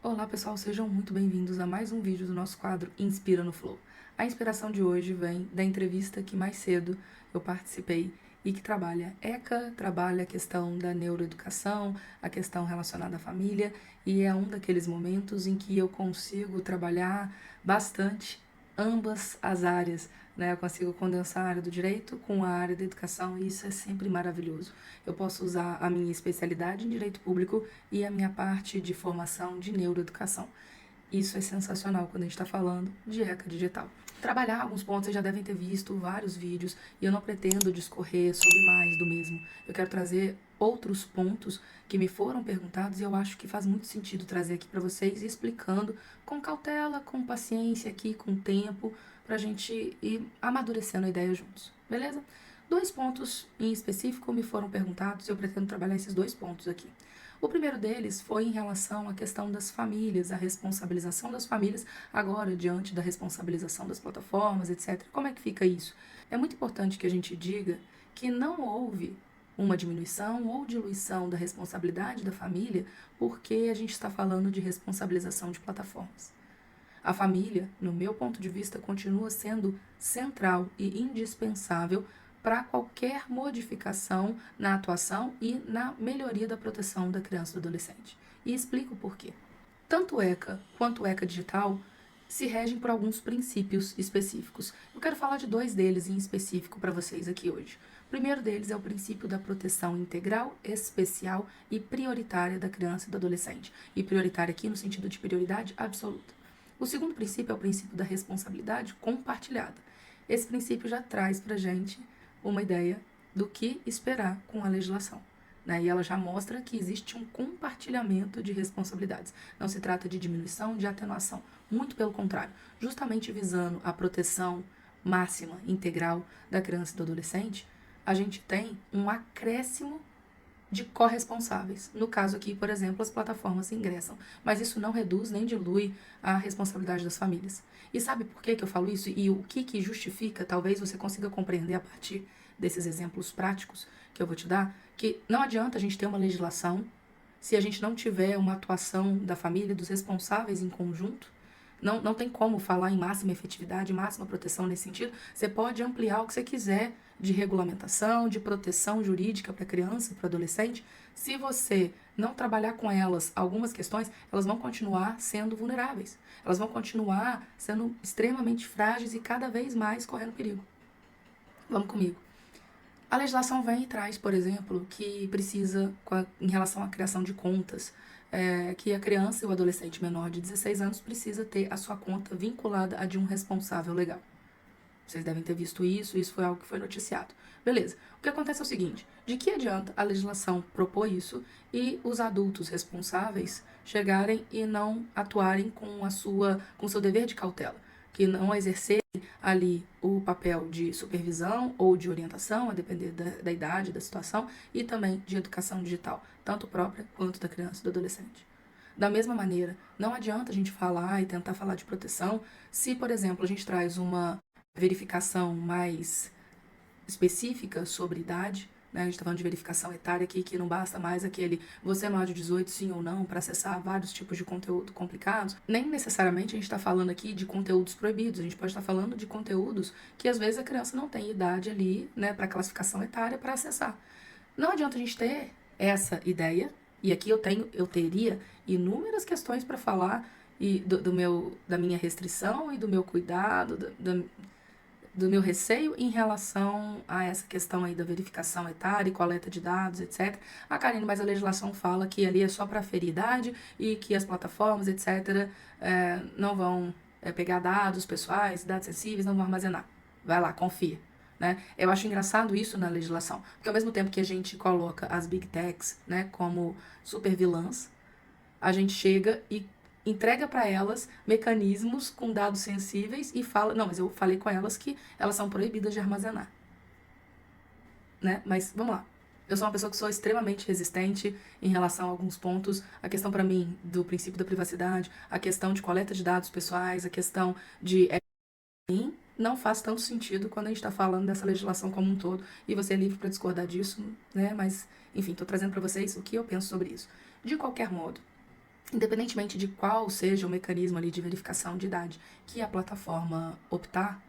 Olá pessoal, sejam muito bem-vindos a mais um vídeo do nosso quadro Inspira no Flow. A inspiração de hoje vem da entrevista que mais cedo eu participei e que trabalha a questão da neuroeducação, a questão relacionada à família, e é um daqueles momentos em que eu consigo trabalhar bastante ambas as áreas, né? Eu consigo condensar a área do direito com a área da educação e isso é sempre maravilhoso. Eu posso usar a minha especialidade em direito público e a minha parte de formação de neuroeducação. Isso é sensacional quando a gente está falando de ECA digital. Trabalhar alguns pontos, vocês já devem ter visto vários vídeos e eu não pretendo discorrer sobre mais do mesmo. Eu quero trazer outros pontos que me foram perguntados e eu acho que faz muito sentido trazer aqui para vocês, explicando com cautela, com paciência aqui, com tempo, para a gente ir amadurecendo a ideia juntos, beleza? Dois pontos em específico me foram perguntados e eu pretendo trabalhar esses dois pontos aqui. O primeiro deles foi em relação à questão das famílias, a responsabilização das famílias agora diante da responsabilização das plataformas, etc. Como é que fica isso? É muito importante que a gente diga que não houve uma diminuição ou diluição da responsabilidade da família porque a gente está falando de responsabilização de plataformas. A família, no meu ponto de vista, continua sendo central e indispensável para qualquer modificação na atuação e na melhoria da proteção da criança e do adolescente. E explico por quê. Tanto o ECA quanto o ECA digital se regem por alguns princípios específicos. Eu quero falar de dois deles em específico para vocês aqui hoje. O primeiro deles é o princípio da proteção integral, especial e prioritária da criança e do adolescente. E prioritária aqui no sentido de prioridade absoluta. O segundo princípio é o princípio da responsabilidade compartilhada. Esse princípio já traz para a gente uma ideia do que esperar com a legislação. Né? E ela já mostra que existe um compartilhamento de responsabilidades. Não se trata de diminuição, de atenuação. Muito pelo contrário, justamente visando a proteção máxima, integral da criança e do adolescente, a gente tem um acréscimo de corresponsáveis. No caso aqui, por exemplo, as plataformas ingressam. Mas isso não reduz nem dilui a responsabilidade das famílias. E sabe por que eu falo isso? E o que justifica? Talvez você consiga compreender a partir desses exemplos práticos que eu vou te dar, que não adianta a gente ter uma legislação se a gente não tiver uma atuação da família, dos responsáveis em conjunto. Não tem como falar em máxima efetividade, máxima proteção nesse sentido. Você pode ampliar o que você quiser de regulamentação, de proteção jurídica para criança e para adolescente. Se você não trabalhar com elas algumas questões, elas vão continuar sendo vulneráveis. Elas vão continuar sendo extremamente frágeis e cada vez mais correndo perigo. Vamos comigo. A legislação vem e traz, por exemplo, que precisa, em relação à criação de contas, que a criança e o adolescente menor de 16 anos precisa ter a sua conta vinculada a de um responsável legal. Vocês devem ter visto isso foi algo que foi noticiado. Beleza. O que acontece é o seguinte: de que adianta a legislação propor isso e os adultos responsáveis chegarem e não atuarem com o seu dever de cautela, que não exercerem ali o papel de supervisão ou de orientação, a depender da idade, da situação, e também de educação digital, tanto própria quanto da criança e do adolescente. Da mesma maneira, não adianta a gente falar e tentar falar de proteção se, por exemplo, a gente traz uma verificação mais específica sobre idade, né? A gente está falando de verificação etária aqui, que não basta mais aquele você é maior de 18, sim ou não, para acessar vários tipos de conteúdo complicados. Nem necessariamente a gente está falando aqui de conteúdos proibidos, a gente pode estar falando de conteúdos que às vezes a criança não tem idade ali, né, para classificação etária para acessar. Não adianta a gente ter essa ideia, e aqui eu teria inúmeras questões para falar e da minha restrição e do meu cuidado, do meu receio em relação a essa questão aí da verificação etária e coleta de dados, etc. Ah, Karine, mas a legislação fala que ali é só para aferir idade e que as plataformas, etc., não vão pegar dados pessoais, dados sensíveis, não vão armazenar. Vai lá, confia. Né? Eu acho engraçado isso na legislação, porque ao mesmo tempo que a gente coloca as big techs, né, como super vilãs, a gente chega e entrega para elas mecanismos com dados sensíveis e fala, não, mas eu falei com elas que elas são proibidas de armazenar, né? Mas vamos lá. Eu sou uma pessoa que sou extremamente resistente em relação a alguns pontos. A questão para mim do princípio da privacidade, a questão de coleta de dados pessoais, a questão de não faz tanto sentido quando a gente está falando dessa legislação como um todo, e você é livre para discordar disso, né? Mas, enfim, estou trazendo para vocês o que eu penso sobre isso. De qualquer modo, independentemente de qual seja o mecanismo ali de verificação de idade que a plataforma optar,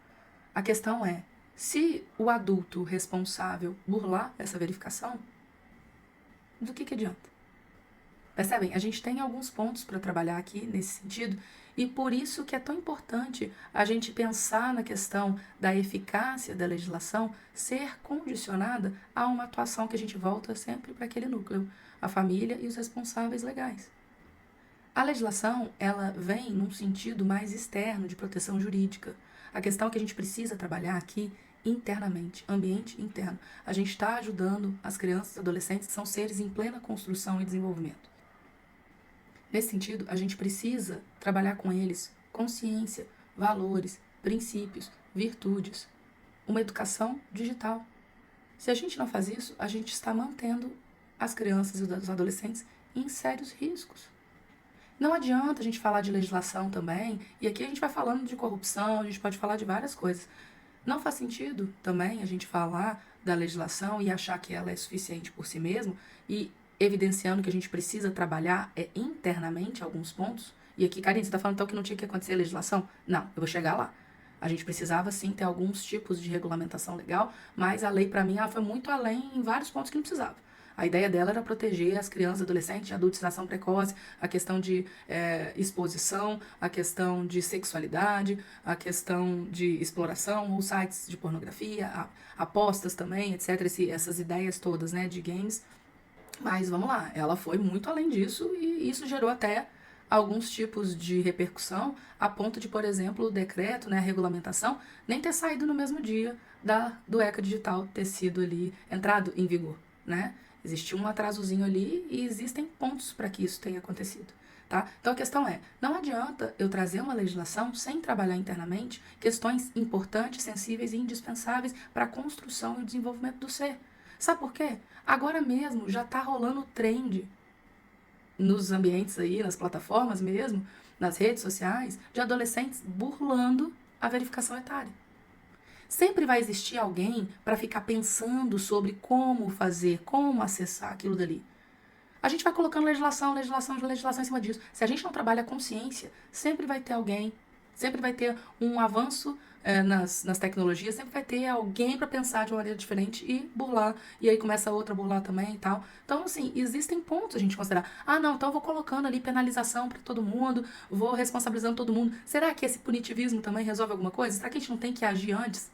a questão é, se o adulto responsável burlar essa verificação, do que adianta? Percebem? A gente tem alguns pontos para trabalhar aqui nesse sentido, e por isso que é tão importante a gente pensar na questão da eficácia da legislação ser condicionada a uma atuação que a gente volta sempre para aquele núcleo, a família e os responsáveis legais. A legislação, ela vem num sentido mais externo de proteção jurídica. A questão que a gente precisa trabalhar aqui internamente, ambiente interno. A gente está ajudando as crianças e adolescentes que são seres em plena construção e desenvolvimento. Nesse sentido, a gente precisa trabalhar com eles consciência, valores, princípios, virtudes, uma educação digital. Se a gente não faz isso, a gente está mantendo as crianças e os adolescentes em sérios riscos. Não adianta a gente falar de legislação também, e aqui a gente vai falando de corrupção, a gente pode falar de várias coisas. Não faz sentido também a gente falar da legislação e achar que ela é suficiente por si mesma e evidenciando que a gente precisa trabalhar internamente alguns pontos. E aqui, Karine, você está falando então que não tinha que acontecer a legislação? Não, eu vou chegar lá. A gente precisava sim ter alguns tipos de regulamentação legal, mas a lei para mim ela foi muito além em vários pontos que não precisava. A ideia dela era proteger as crianças, adolescentes de adultização precoce, a questão de exposição, a questão de sexualidade, a questão de exploração, ou sites de pornografia, apostas também, etc. Essas ideias todas, né, de games. Mas vamos lá, ela foi muito além disso e isso gerou até alguns tipos de repercussão, a ponto de, por exemplo, o decreto, né, a regulamentação, nem ter saído no mesmo dia do ECA digital ter sido ali, entrado em vigor, né? Existiu um atrasozinho ali e existem pontos para que isso tenha acontecido, tá? Então a questão é, não adianta eu trazer uma legislação sem trabalhar internamente questões importantes, sensíveis e indispensáveis para a construção e o desenvolvimento do ser. Sabe por quê? Agora mesmo já tá rolando trend nos ambientes aí, nas plataformas mesmo, nas redes sociais, de adolescentes burlando a verificação etária. Sempre vai existir alguém para ficar pensando sobre como fazer, como acessar aquilo dali. A gente vai colocando legislação em cima disso. Se a gente não trabalha a consciência, sempre vai ter alguém, sempre vai ter um avanço nas tecnologias, sempre vai ter alguém para pensar de uma maneira diferente e burlar. E aí começa a outra a burlar também e tal. Então, assim, existem pontos a gente considerar. Ah, não, então eu vou colocando ali penalização para todo mundo, vou responsabilizando todo mundo. Será que esse punitivismo também resolve alguma coisa? Será que a gente não tem que agir antes?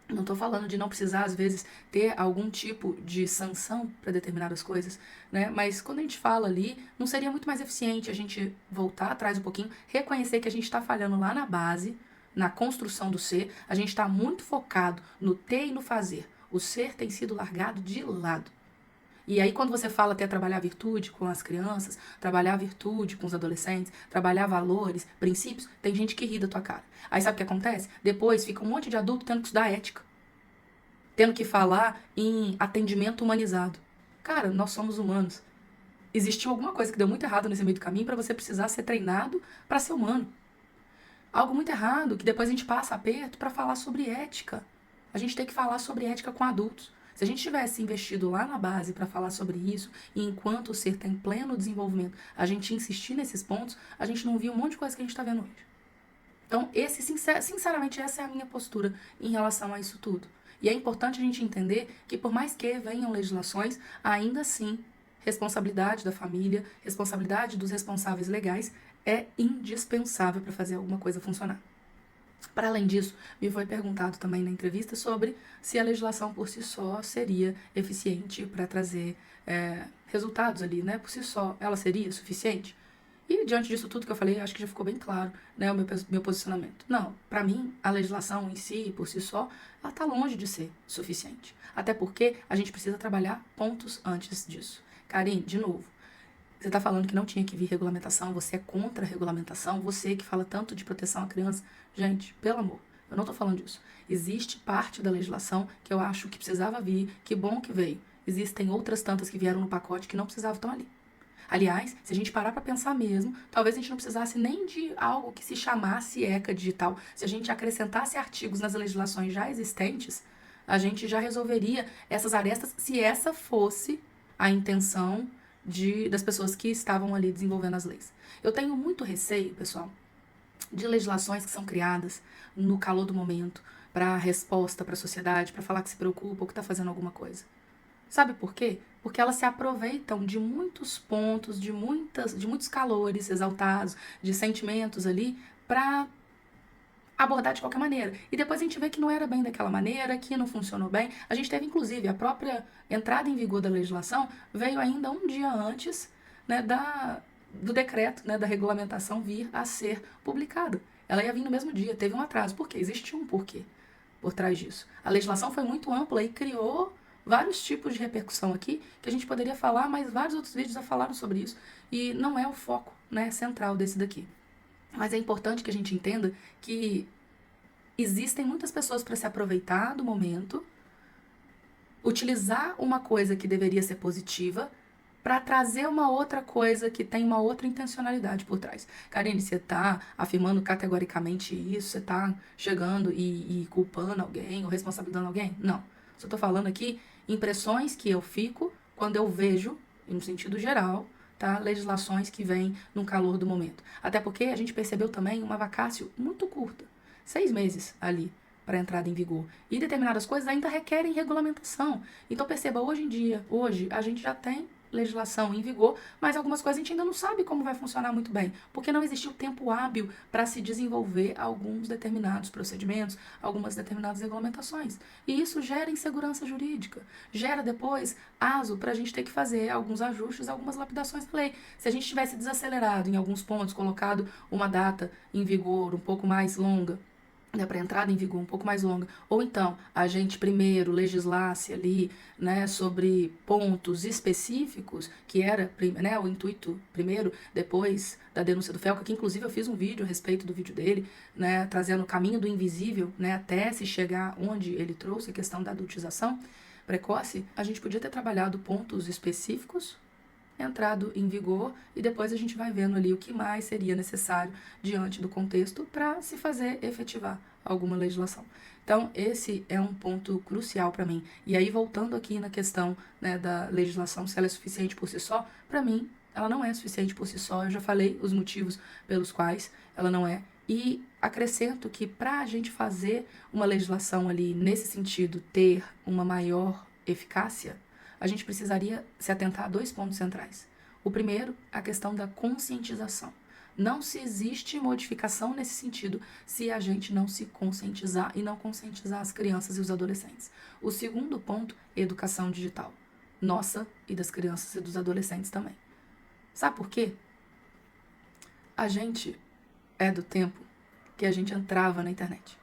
Não estou falando de não precisar, às vezes, ter algum tipo de sanção para determinadas coisas, né? Mas quando a gente fala ali, não seria muito mais eficiente a gente voltar atrás um pouquinho, reconhecer que a gente está falhando lá na base, na construção do ser, a gente está muito focado no ter e no fazer. O ser tem sido largado de lado. E aí, quando você fala até trabalhar a virtude com as crianças, trabalhar a virtude com os adolescentes, trabalhar valores, princípios, tem gente que ri da tua cara. Aí sabe o que acontece? Depois fica um monte de adulto tendo que estudar ética, tendo que falar em atendimento humanizado. Cara, nós somos humanos. Existiu alguma coisa que deu muito errado nesse meio do caminho para você precisar ser treinado para ser humano. Algo muito errado que depois a gente passa aperto para falar sobre ética. A gente tem que falar sobre ética com adultos. Se a gente tivesse investido lá na base para falar sobre isso, e enquanto o ser está em pleno desenvolvimento, a gente insistir nesses pontos, a gente não via um monte de coisa que a gente está vendo hoje. Então, sinceramente, essa é a minha postura em relação a isso tudo. E é importante a gente entender que, por mais que venham legislações, ainda assim, responsabilidade da família, responsabilidade dos responsáveis legais é indispensável para fazer alguma coisa funcionar. Para além disso, me foi perguntado também na entrevista sobre se a legislação por si só seria eficiente para trazer resultados ali, né? Por si só, ela seria suficiente? E diante disso tudo que eu falei, acho que já ficou bem claro, né, o meu posicionamento. Não, para mim, a legislação em si, por si só, ela está longe de ser suficiente. Até porque a gente precisa trabalhar pontos antes disso. Karine, de novo, você está falando que não tinha que vir regulamentação, você é contra a regulamentação, você que fala tanto de proteção à criança. Gente, pelo amor, eu não estou falando disso. Existe parte da legislação que eu acho que precisava vir, que bom que veio. Existem outras tantas que vieram no pacote que não precisavam estar ali. Aliás, se a gente parar para pensar mesmo, talvez a gente não precisasse nem de algo que se chamasse ECA digital. Se a gente acrescentasse artigos nas legislações já existentes, a gente já resolveria essas arestas se essa fosse a intenção das pessoas que estavam ali desenvolvendo as leis. Eu tenho muito receio, pessoal, de legislações que são criadas no calor do momento, para resposta para a sociedade, para falar que se preocupa ou que está fazendo alguma coisa. Sabe por quê? Porque elas se aproveitam de muitos pontos, de muitos calores exaltados, de sentimentos ali, para abordar de qualquer maneira. E depois a gente vê que não era bem daquela maneira, que não funcionou bem. A gente teve, inclusive, a própria entrada em vigor da legislação veio ainda um dia antes, né, do decreto, né, da regulamentação vir a ser publicada. Ela ia vir no mesmo dia, teve um atraso. Por quê? Existe um porquê por trás disso. A legislação foi muito ampla e criou vários tipos de repercussão aqui que a gente poderia falar, mas vários outros vídeos já falaram sobre isso e não é o foco, né, central desse daqui. Mas é importante que a gente entenda que existem muitas pessoas para se aproveitar do momento, utilizar uma coisa que deveria ser positiva para trazer uma outra coisa que tem uma outra intencionalidade por trás. Karine, você está afirmando categoricamente isso? Você está chegando e culpando alguém ou responsabilizando alguém? Não. Só estou falando aqui impressões que eu fico quando eu vejo, no sentido geral, tá, legislações que vêm no calor do momento. Até porque a gente percebeu também uma vacácio muito curta, 6 meses ali para a entrada em vigor. E determinadas coisas ainda requerem regulamentação. Então perceba, hoje a gente já tem legislação em vigor, mas algumas coisas a gente ainda não sabe como vai funcionar muito bem, porque não existiu tempo hábil para se desenvolver alguns determinados procedimentos, algumas determinadas regulamentações. E isso gera insegurança jurídica, gera depois aso para a gente ter que fazer alguns ajustes, algumas lapidações da lei. Se a gente tivesse desacelerado em alguns pontos, colocado uma data em vigor um pouco mais longa, né, para entrada em vigor um pouco mais longa, ou então a gente primeiro legislasse ali, né, sobre pontos específicos, que era, né, o intuito primeiro, depois da denúncia do Felca, que inclusive eu fiz um vídeo a respeito do vídeo dele, né, trazendo o caminho do invisível, né, até se chegar onde ele trouxe a questão da adultização precoce. A gente podia ter trabalhado pontos específicos, entrado em vigor, e depois a gente vai vendo ali o que mais seria necessário diante do contexto para se fazer efetivar alguma legislação. Então, esse é um ponto crucial para mim. E aí, voltando aqui na questão, né, da legislação, se ela é suficiente por si só, para mim, ela não é suficiente por si só. Eu já falei os motivos pelos quais ela não é. E acrescento que para a gente fazer uma legislação ali nesse sentido, ter uma maior eficácia, a gente precisaria se atentar a 2 pontos centrais. O primeiro, a questão da conscientização. Não se existe modificação nesse sentido se a gente não se conscientizar e não conscientizar as crianças e os adolescentes. O segundo ponto, educação digital. Nossa e das crianças e dos adolescentes também. Sabe por quê? A gente é do tempo que a gente entrava na internet.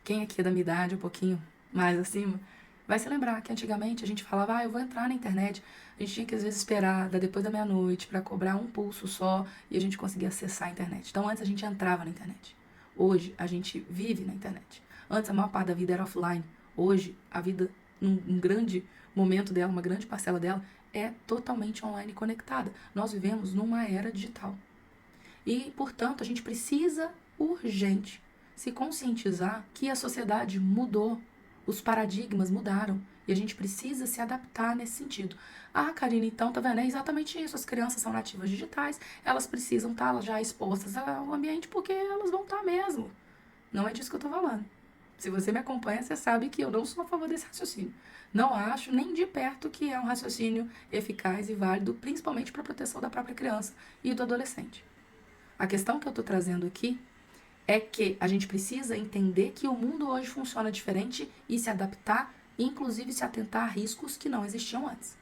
Quem aqui é da minha idade, um pouquinho mais acima, vai se lembrar que antigamente a gente falava, eu vou entrar na internet. A gente tinha que às vezes esperar depois da meia-noite para cobrar um pulso só e a gente conseguia acessar a internet. Então antes a gente entrava na internet. Hoje a gente vive na internet. Antes a maior parte da vida era offline. Hoje a vida, um grande momento dela, uma grande parcela dela, é totalmente online e conectada. Nós vivemos numa era digital. E, portanto, a gente precisa urgente se conscientizar que a sociedade mudou. Os paradigmas mudaram e a gente precisa se adaptar nesse sentido. Ah, Karine, então, tá vendo? É exatamente isso. As crianças são nativas digitais, elas precisam estar já expostas ao ambiente porque elas vão estar mesmo. Não é disso que eu tô falando. Se você me acompanha, você sabe que eu não sou a favor desse raciocínio. Não acho nem de perto que é um raciocínio eficaz e válido, principalmente para a proteção da própria criança e do adolescente. A questão que eu tô trazendo aqui é que a gente precisa entender que o mundo hoje funciona diferente e se adaptar, inclusive se atentar a riscos que não existiam antes.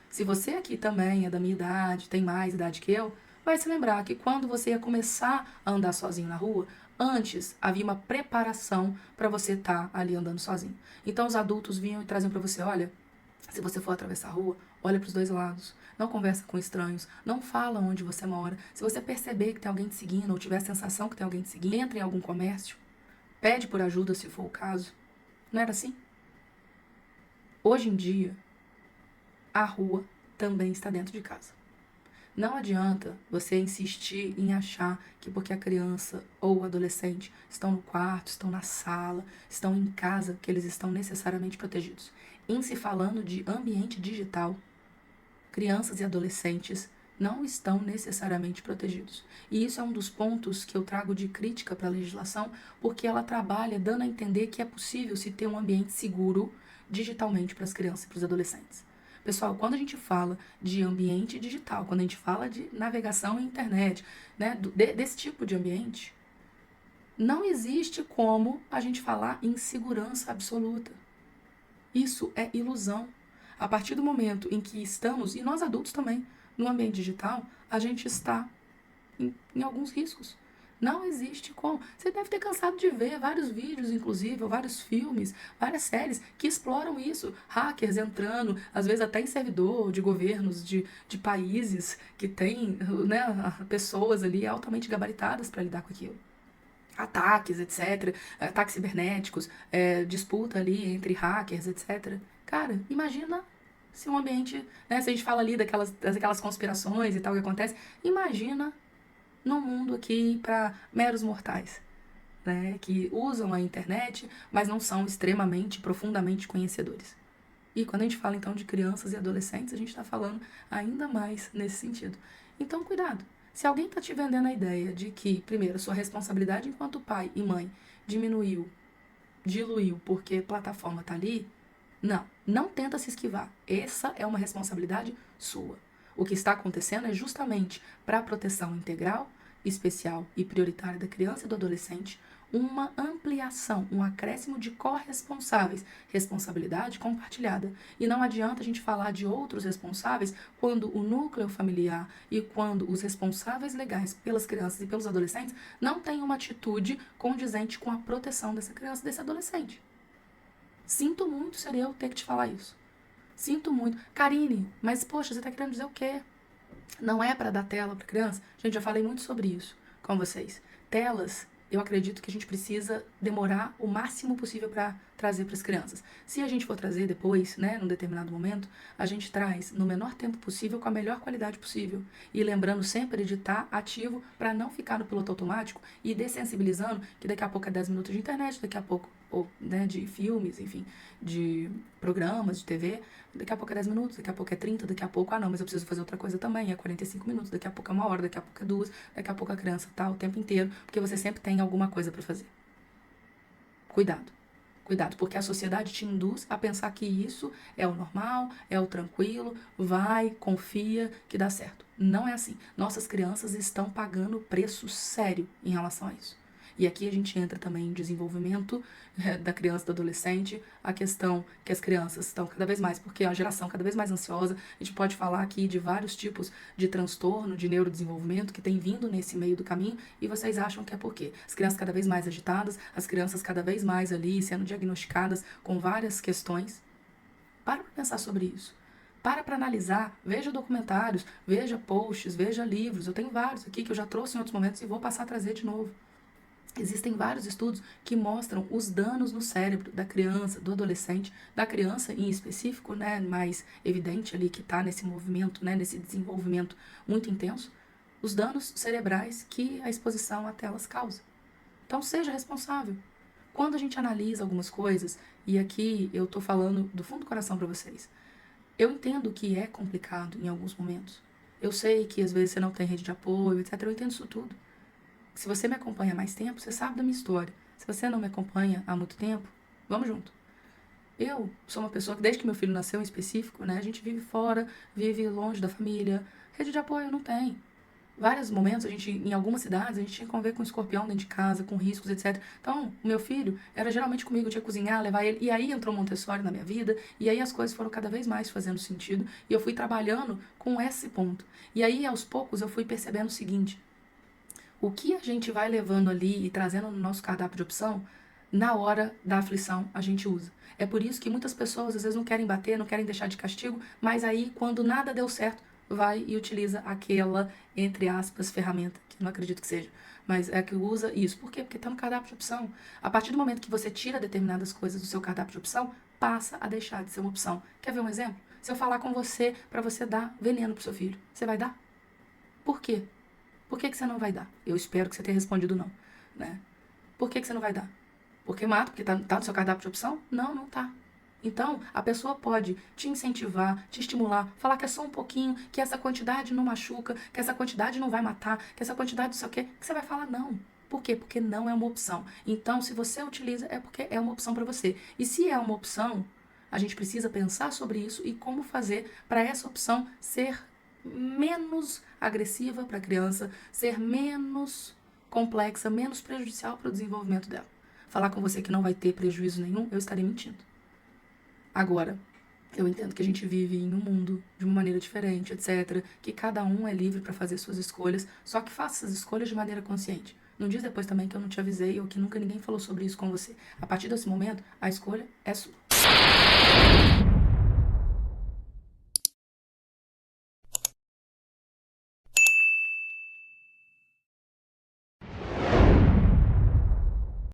Se você aqui também é da minha idade, tem mais idade que eu, vai se lembrar que quando você ia começar a andar sozinho na rua, antes havia uma preparação para você estar ali andando sozinho. Então os adultos vinham e traziam para você, olha, se você for atravessar a rua, olha para os 2 lados. Não conversa com estranhos. Não fala onde você mora. Se você perceber que tem alguém te seguindo ou tiver a sensação que tem alguém te seguindo, entra em algum comércio. Pede por ajuda se for o caso. Não era assim? Hoje em dia, a rua também está dentro de casa. Não adianta você insistir em achar que porque a criança ou o adolescente estão no quarto, estão na sala, estão em casa, que eles estão necessariamente protegidos. Em se falando de ambiente digital, crianças e adolescentes não estão necessariamente protegidos. E isso é um dos pontos que eu trago de crítica para a legislação, porque ela trabalha dando a entender que é possível se ter um ambiente seguro digitalmente para as crianças e para os adolescentes. Pessoal, quando a gente fala de ambiente digital, quando a gente fala de navegação e internet, né, desse tipo de ambiente, não existe como a gente falar em segurança absoluta. Isso é ilusão. A partir do momento em que estamos, e nós adultos também, no ambiente digital, a gente está em alguns riscos. Não existe como. Você deve ter cansado de ver vários vídeos, inclusive, ou vários filmes, várias séries que exploram isso. Hackers entrando, às vezes até em servidor de governos, de países que têm, né, pessoas ali altamente gabaritadas para lidar com aquilo. Ataques, etc. Ataques cibernéticos, disputa ali entre hackers, etc. Cara, imagina se um ambiente, né, se a gente fala ali daquelas conspirações e tal que acontece, imagina num mundo aqui para meros mortais, né, que usam a internet, mas não são extremamente, profundamente conhecedores. E quando a gente fala então de crianças e adolescentes, a gente está falando ainda mais nesse sentido. Então, cuidado. Se alguém está te vendendo a ideia de que, primeiro, sua responsabilidade enquanto pai e mãe diminuiu, diluiu porque a plataforma está ali, não tenta se esquivar. Essa é uma responsabilidade sua. O que está acontecendo é justamente para a proteção integral, especial e prioritária da criança e do adolescente, uma ampliação, um acréscimo de corresponsáveis, responsabilidade compartilhada. E não adianta a gente falar de outros responsáveis quando o núcleo familiar e quando os responsáveis legais pelas crianças e pelos adolescentes não têm uma atitude condizente com a proteção dessa criança e desse adolescente. Sinto muito ser eu ter que te falar isso. Sinto muito. Karine, mas poxa, você tá querendo dizer o quê? Não é para dar tela para criança? Gente, já falei muito sobre isso com vocês. Telas, eu acredito que a gente precisa demorar o máximo possível para trazer para as crianças. Se a gente for trazer depois, né, num determinado momento, a gente traz no menor tempo possível com a melhor qualidade possível. E lembrando sempre de estar ativo para não ficar no piloto automático e dessensibilizando que daqui a pouco é 10 minutos de internet, daqui a pouco, ou, né, de filmes, enfim, de programas, de TV, daqui a pouco é 10 minutos, daqui a pouco é 30, daqui a pouco, não, mas eu preciso fazer outra coisa também, é 45 minutos, daqui a pouco é 1 hora, daqui a pouco é 2, daqui a pouco a criança tá o tempo inteiro, porque você sempre tem alguma coisa para fazer. Cuidado. Cuidado, porque a sociedade te induz a pensar que isso é o normal, é o tranquilo, vai, confia, que dá certo. Não é assim. Nossas crianças estão pagando preço sério em relação a isso. E aqui a gente entra também em desenvolvimento da criança e do adolescente, a questão que as crianças estão cada vez mais, porque é uma geração cada vez mais ansiosa, a gente pode falar aqui de vários tipos de transtorno, de neurodesenvolvimento que tem vindo nesse meio do caminho, e vocês acham que é por quê? As crianças cada vez mais agitadas, as crianças cada vez mais ali sendo diagnosticadas com várias questões. Para pensar sobre isso. Para analisar, veja documentários, veja posts, veja livros. Eu tenho vários aqui que eu já trouxe em outros momentos e vou passar a trazer de novo. Existem vários estudos que mostram os danos no cérebro da criança, do adolescente, da criança em específico, né, mais evidente ali que está nesse movimento, né, nesse desenvolvimento muito intenso, os danos cerebrais que a exposição a telas causa. Então seja responsável. Quando a gente analisa algumas coisas, e aqui eu estou falando do fundo do coração para vocês, eu entendo que é complicado em alguns momentos. Eu sei que às vezes você não tem rede de apoio, etc. Eu entendo isso tudo. Se você me acompanha há mais tempo, você sabe da minha história. Se você não me acompanha há muito tempo, vamos junto. Eu sou uma pessoa que, desde que meu filho nasceu em específico, né, a gente vive fora, vive longe da família. Rede de apoio não tem. Vários momentos, em algumas cidades, a gente tinha que conviver com escorpião dentro de casa, com riscos, etc. Então, o meu filho era geralmente comigo, eu tinha que cozinhar, levar ele. E aí entrou Montessori na minha vida, e aí as coisas foram cada vez mais fazendo sentido, e eu fui trabalhando com esse ponto. E aí, aos poucos, eu fui percebendo o seguinte: o que a gente vai levando ali e trazendo no nosso cardápio de opção, na hora da aflição a gente usa. É por isso que muitas pessoas às vezes não querem bater, não querem deixar de castigo, mas aí quando nada deu certo, vai e utiliza aquela, entre aspas, ferramenta, que eu não acredito que seja, mas é que usa isso. Por quê? Porque está no cardápio de opção. A partir do momento que você tira determinadas coisas do seu cardápio de opção, passa a deixar de ser uma opção. Quer ver um exemplo? Se eu falar com você para você dar veneno pro seu filho, você vai dar? Por quê? Por que você não vai dar? Eu espero que você tenha respondido não, né? Por que você não vai dar? Porque mata? Porque tá no seu cardápio de opção? Não, não tá. Então, a pessoa pode te incentivar, te estimular, falar que é só um pouquinho, que essa quantidade não machuca, que essa quantidade não vai matar, que essa quantidade não sei o quê, que você vai falar não. Por quê? Porque não é uma opção. Então, se você utiliza, é porque é uma opção para você. E se é uma opção, a gente precisa pensar sobre isso e como fazer para essa opção ser menos agressiva para a criança, ser menos complexa, menos prejudicial para o desenvolvimento dela. Falar com você que não vai ter prejuízo nenhum, eu estaria mentindo. Agora, eu entendo que a gente vive em um mundo de uma maneira diferente, etc. Que cada um é livre para fazer suas escolhas, só que faça essas escolhas de maneira consciente. Não diz depois também que eu não te avisei ou que nunca ninguém falou sobre isso com você. A partir desse momento, a escolha é sua.